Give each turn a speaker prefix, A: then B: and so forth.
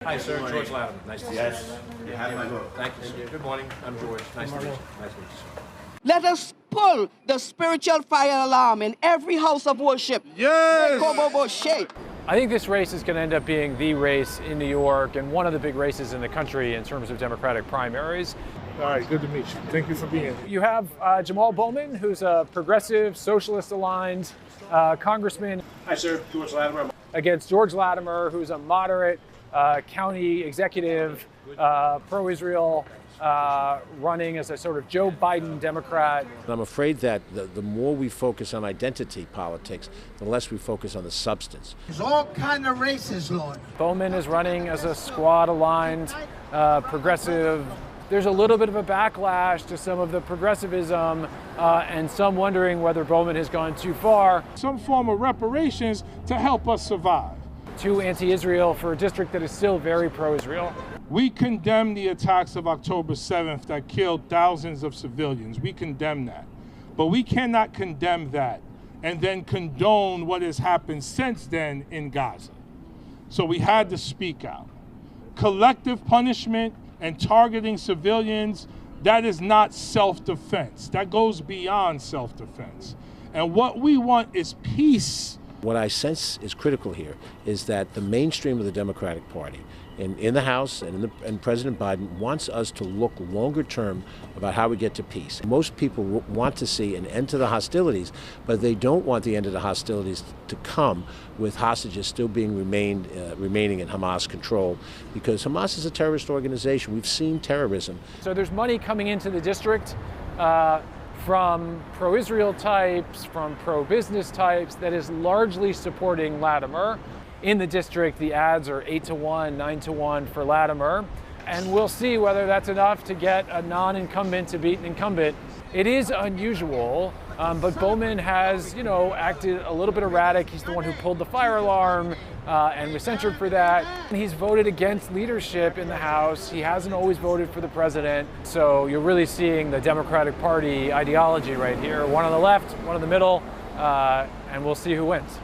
A: Hi, sir. George Latimer. Nice to meet you.
B: Yes. You have my vote.
A: Thank you, sir. Good morning. I'm George. Nice to meet you. Nice to meet you, sir.
C: Let us pull the spiritual fire alarm in every house of worship.
D: Yes!
E: I think this race is going to end up being the race in New York and one of the big races in the country in terms of Democratic primaries.
D: All right, good to meet you. Thank you for being here.
E: You have Jamaal Bowman, who's a progressive, socialist-aligned congressman.
A: Hi, sir. George Latimer.
E: Against George Latimer, who's a moderate county executive, pro-Israel, running as a sort of Joe Biden Democrat.
F: I'm afraid that the more we focus on identity politics, the less we focus on the substance.
G: There's all kind of races, Lord.
E: Bowman is running as a squad-aligned progressive. There's a little bit of a backlash to some of the progressivism and some wondering whether Bowman has gone too far.
D: Some form of reparations to help us survive.
E: Too anti-Israel for a district that is still very pro-Israel.
D: We condemn the attacks of October 7th that killed thousands of civilians. We condemn that. But we cannot condemn that and then condone what has happened since then in Gaza. So we had to speak out. Collective punishment and targeting civilians, that is not self-defense. That goes beyond self-defense. And what we want is peace.
F: What I sense is critical here is that the mainstream of the Democratic Party in the House and President Biden wants us to look longer term about how we get to peace. Most people want to see an end to the hostilities, but they don't want the end of the hostilities to come with hostages still being remaining in Hamas control, because Hamas is a terrorist organization. We've seen terrorism.
E: So there's money coming into the district from pro-Israel types, from pro-business types, that is largely supporting Latimer. In the district, the ads are 8-1, 9-1 for Latimer. And we'll see whether that's enough to get a non-incumbent to beat an incumbent. It is unusual, but Bowman has, acted a little bit erratic. He's the one who pulled the fire alarm and was censured for that. He's voted against leadership in the House. He hasn't always voted for the president. So you're really seeing the Democratic Party ideology right here. One on the left, one in the middle, and we'll see who wins.